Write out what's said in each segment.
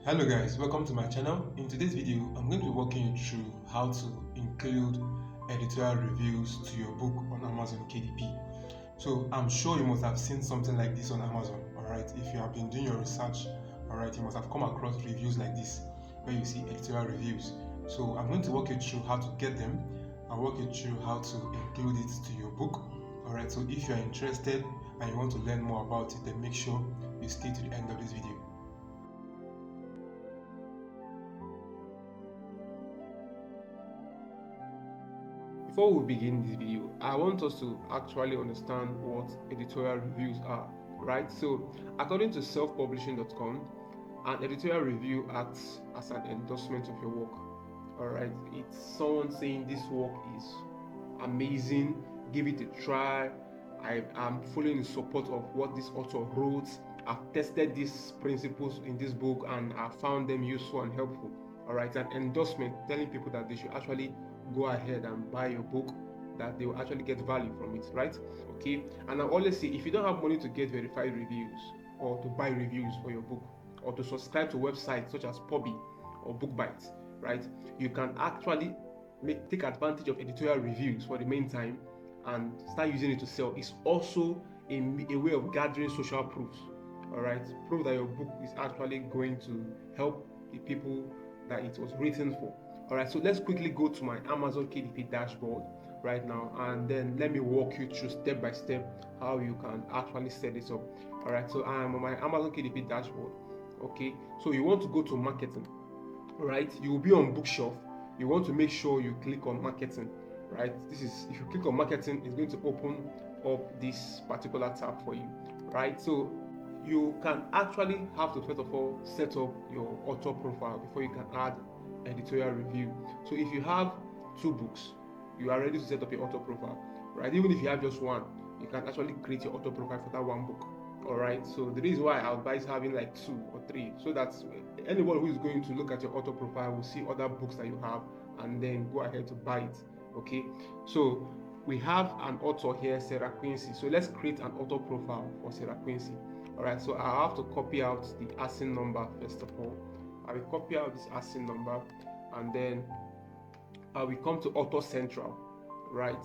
Hello guys, welcome to my channel. In today's video, I'm going to be walking you through how to include editorial reviews to your book on Amazon KDP. So I'm sure you must have seen something like this on Amazon, alright? If you have been doing your research, alright, you must have come across reviews like this where you see editorial reviews. So I'm going to walk you through how to get them. I'll walk you through how to include it to your book. Alright, so if you're interested and you want to learn more about it, then make sure you stay to the end of this video. Before we begin this video, I want us to actually understand what editorial reviews are, right? So, according to selfpublishing.com, an editorial review acts as an endorsement of your work. All right, it's someone saying this work is amazing, give it a try. I am fully in support of what this author wrote. I've tested these principles in this book and I found them useful and helpful. All right, an endorsement telling people that they should actually go ahead and buy your book, that they will actually get value from it, right? Okay. And I always say, if you don't have money to get verified reviews or to buy reviews for your book or to subscribe to websites such as Pubi or BookBite, right, you can actually take advantage of editorial reviews for the meantime and start using it to sell. It's also a way of gathering social proofs, all right, prove that your book is actually going to help the people that it was written for. All right, so let's quickly go to my Amazon KDP dashboard right now, and then let me walk you through step by step how you can actually set this up. All right, so I am on my Amazon KDP dashboard. Okay, so you want to go to marketing. All right, you will be on bookshelf. You want to make sure you click on marketing. Right, this is, if you click on marketing, it's going to open up this particular tab for you. Right, so you can actually have to first of all set up your author profile before you can add editorial review. So if you have 2 books, you are ready to set up your author profile, right? Even if you have just one, you can actually create your author profile for that one book. All right, so the reason why I advise having like 2 or 3, so that anyone who is going to look at your author profile will see other books that you have and then go ahead to buy it. Okay, so we have an author here, Sarah Quincy. So let's create an author profile for Sarah Quincy. All right, so I have to copy out the ASIN number first of all. I will copy out this ASIN number, and then I will come to Author Central, right?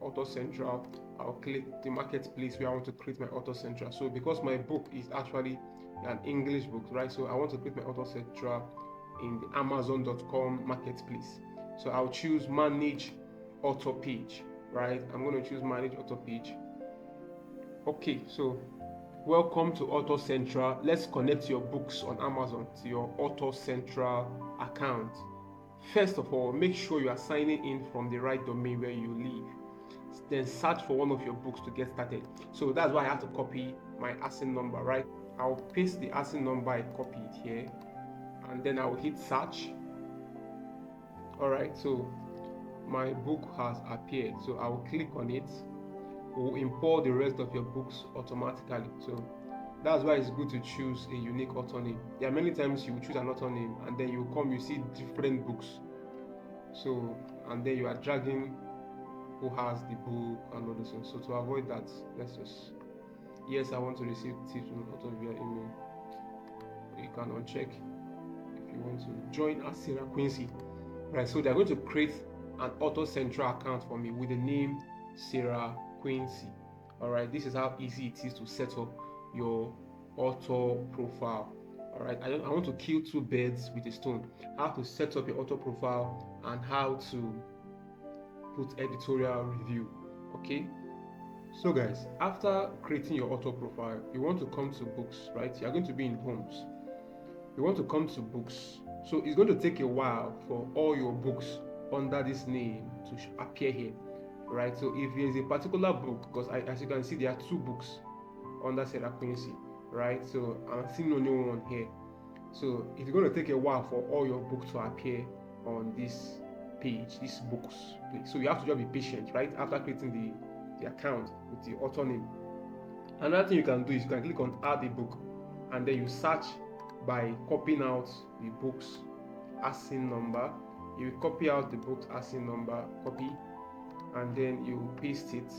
Author Central. I'll click the marketplace where I want to create my Author Central. So because my book is actually an English book, right? So I want to create my Author Central in the Amazon.com marketplace. So I'll choose Manage Author Page, right? I'm going to choose Manage Author Page. Okay, so welcome to Author Central. Let's connect your books on Amazon to your Author Central account. First of all, make sure you are signing in from the right domain where you live. Then search for one of your books to get started. So that's why I have to copy my ASIN number, right? I'll paste the ASIN number I copied here, and then I'll hit search. All right, so my book has appeared. So I'll click on it. Will import the rest of your books automatically. So that's why it's good to choose a unique author name. There are many times you will choose an author name and then you see different books. So, and then you are dragging who has the book and all those things. So to avoid that, let's just, yes, I want to receive tips from the author via email. You can uncheck if you want to join as Sarah Quincy. Right, so they're going to create an Author Central account for me with the name Sarah Quincy. All right, this is how easy it is to set up your author profile. All right, I want to kill 2 birds with a stone: how to set up your author profile and how to put editorial review. Okay, so guys, after creating your author profile, you want to come to books, right? You're going to be in homes. You want to come to books. So it's going to take a while for all your books under this name to appear here, right? So if there's a particular book, because as you can see, there are 2 books under Sarah Quincy, right? So I'm seeing only one here. So it's going to take a while for all your books to appear on this page, these books. So you have to just be patient, right? After creating the account with the author name. Another thing you can do is you can click on add a book, and then you search by copying out the book's ASIN number. You copy out the book's ASIN number, copy, and then you paste it,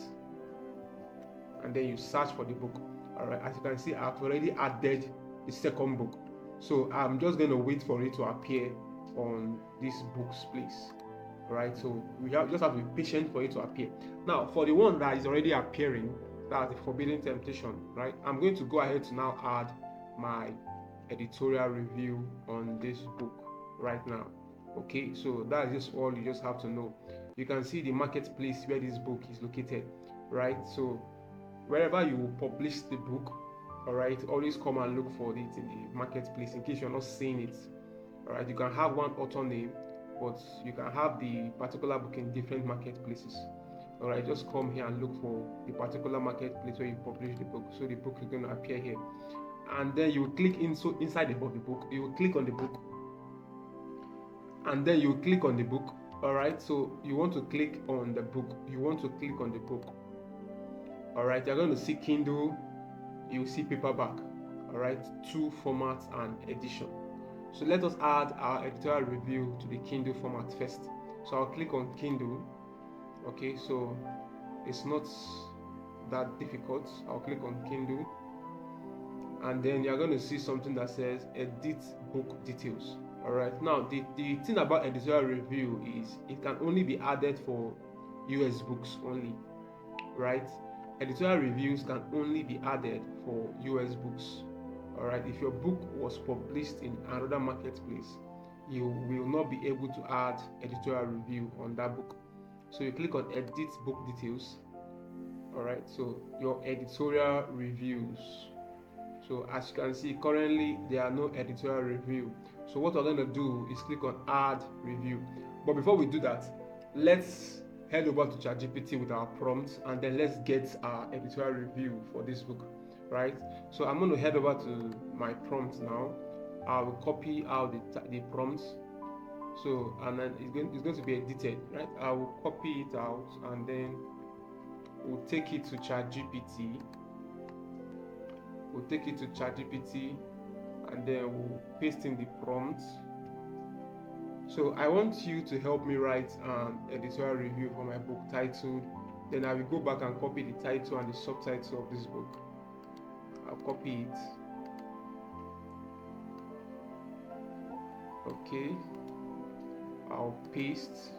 and then you search for the book. All right, as you can see, I've already added the second book. So I'm just going to wait for it to appear on this book's place. Alright, so just have to be patient for it to appear. Now, for the one that is already appearing, that's the Forbidden Temptation, right? I'm going to go ahead to now add my editorial review on this book right now. Okay, so that's just all you just have to know. You can see the marketplace where this book is located, right? So wherever you publish the book, all right, always come and look for it in the marketplace in case you're not seeing it. All right, you can have one author name, but you can have the particular book in different marketplaces. All right, just come here and look for the particular marketplace where you publish the book. So the book is going to appear here, and then you click inside the book. You will click on the book, and then you click on the book. All right, so you want to click on the book. All right, you're going to see Kindle. You will see paperback. All right, 2 formats and edition. So let us add our editorial review to the Kindle format first. So I'll click on Kindle. Okay, so it's not that difficult. I'll click on Kindle, and then you're going to see something that says edit book details. All right, now the thing about editorial review is it can only be added for US books only, right? Editorial reviews can only be added for US books. All right, if your book was published in another marketplace, you will not be able to add editorial review on that book. So you click on edit book details. All right, so your editorial reviews. So as you can see, currently there are no editorial review. So what we're going to do is click on add review. But before we do that, let's head over to ChatGPT with our prompts, and then let's get our editorial review for this book, right? So I'm going to head over to my prompts now. I will copy out the prompts. So, and then it's going to be edited, right? I will copy it out, and then we'll take it to ChatGPT. And then we'll paste in the prompts. So I want you to help me write an editorial review for my book titled, then I will go back and copy the title and the subtitle of this book. I'll copy it. Okay, I'll paste.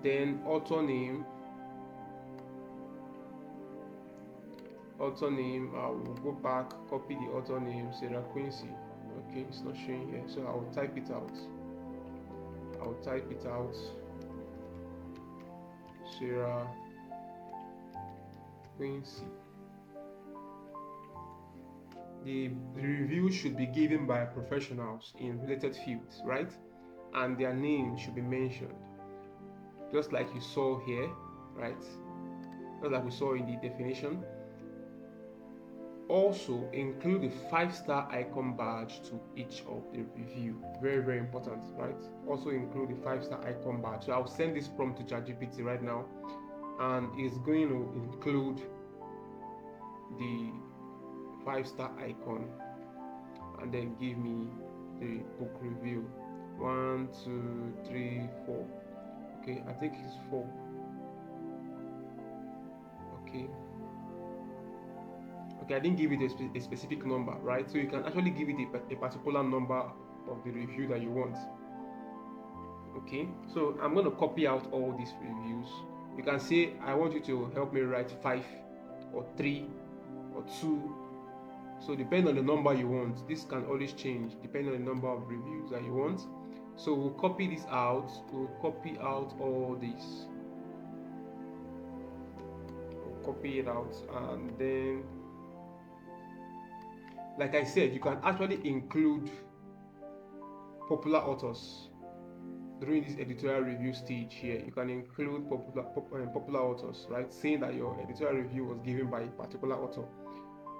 Then author name, I will go back, copy the author name, Sarah Quincy. Okay, it's not showing here, so I'll type it out. Sarah Quincy. The review should be given by professionals in related fields, right? And their name should be mentioned, just like you saw here, right? Just like we saw in the definition. Also include the 5-star icon badge to each of the review. Very, very important, right? Also include the 5-star icon badge. So I'll send this prompt to ChatGPT right now, and it's going to include the 5-star icon, and then give me the book review. 1, 2, 3, 4. Okay, I think it's 4. Okay, I didn't give it a specific number, right? So you can actually give it a particular number of the review that you want. Okay, so I'm going to copy out all these reviews. You can say I want you to help me write 5 or 3 or 2. So depending on the number you want, this can always change depending on the number of reviews that you want. So we'll copy this out. We'll copy out all this. We'll copy it out, and then, like I said, you can actually include popular authors during this editorial review stage here. You can include popular authors, right? Saying that your editorial review was given by a particular author.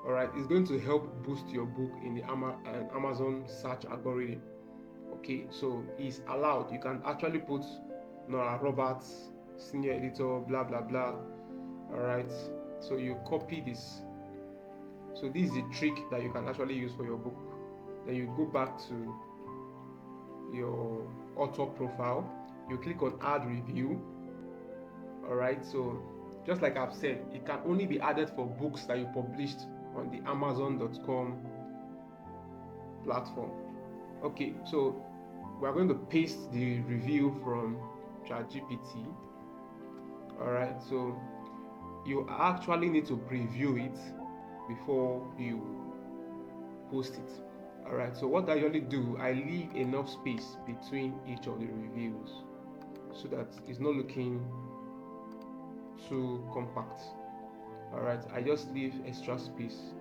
All right, it's going to help boost your book in the Amazon search algorithm. Okay, so it's allowed. You can actually put Nora Roberts, senior editor, blah blah blah. All right, so you copy this. So this is a trick that you can actually use for your book. Then you go back to your author profile. You click on add review. All right, so just like I've said, it can only be added for books that you published on the Amazon.com platform. Okay, so we are going to paste the review from ChatGPT. Alright, so you actually need to preview it before you post it. Alright, so what I usually do, I leave enough space between each of the reviews so that it's not looking too compact. Alright, I just leave extra space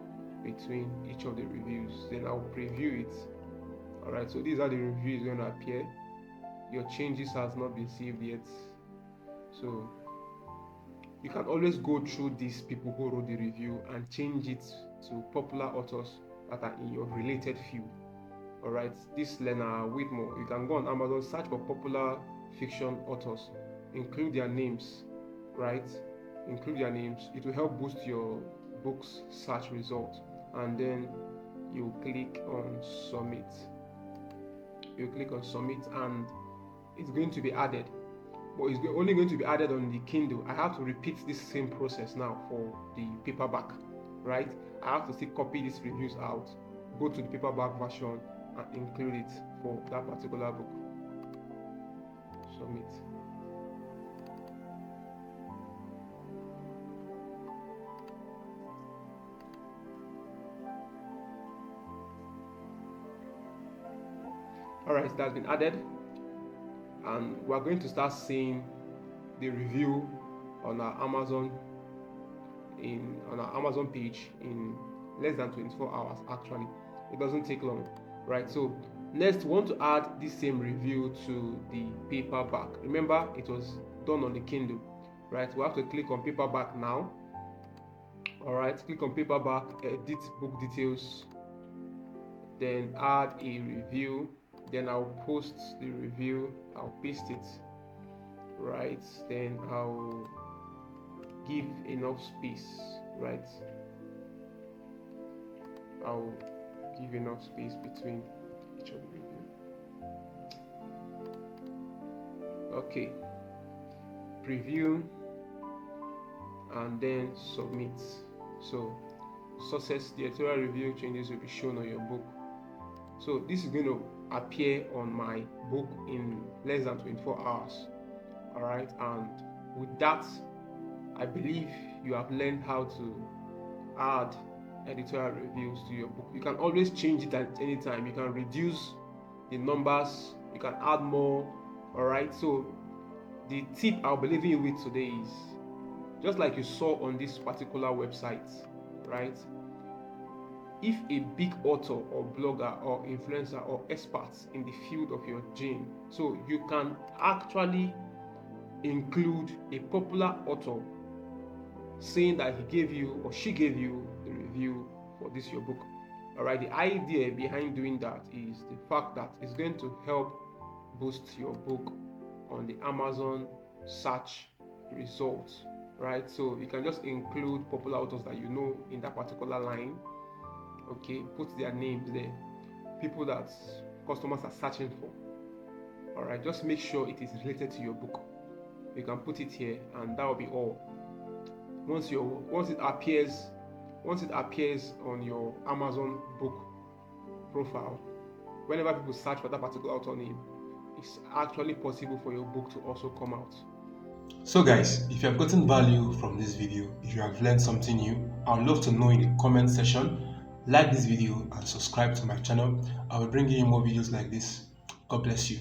between each of the reviews, then I'll preview it. Alright, so these are the reviews going to appear. Your changes has not been saved yet, so you can always go through these people who wrote the review and change it to popular authors that are in your related field. Alright, this learner Whitmore, you can go on Amazon, search for popular fiction authors, include their names, right? Include their names. It will help boost your book's search result, and then you click on submit. You click on submit and it's going to be added, but it's only going to be added on the Kindle. I have to repeat this same process now for the paperback, right? I have to still copy these reviews out, go to the paperback version and include it for that particular book. Submit. Alright, that's been added, and we're going to start seeing the review on our Amazon page in less than 24 hours. Actually, it doesn't take long, right? So next, we want to add this same review to the paperback. Remember, it was done on the Kindle, right? We have to click on paperback now. Alright, click on paperback, edit book details, then add a review. Then I'll post the review, I'll paste it, right? Then I'll give enough space, right? I'll give enough space between each of the review. Okay, preview and then submit. So success, the editorial review changes will be shown on your book. So this is going to appear on my book in less than 24 hours. Alright, and with that, I believe you have learned how to add editorial reviews to your book. You can always change it at any time. You can reduce the numbers, you can add more. Alright, so the tip I'll be leaving you with today is just like you saw on this particular website, right? If a big author or blogger or influencer or experts in the field of your gene, so you can actually include a popular author saying that he gave you or she gave you the review for this your book. Alright, the idea behind doing that is the fact that it's going to help boost your book on the Amazon search results, right? So you can just include popular authors that you know in that particular line. Okay, put their names there, people that customers are searching for. All right, just make sure it is related to your book. You can put it here, and that will be all. Once it appears on your Amazon book profile, whenever people search for that particular author name, it's actually possible for your book to also come out. So guys, if you have gotten value from this video, if you have learned something new, I would love to know in the comment section. Like this video and subscribe to my channel. I will bring you more videos like this. God bless you.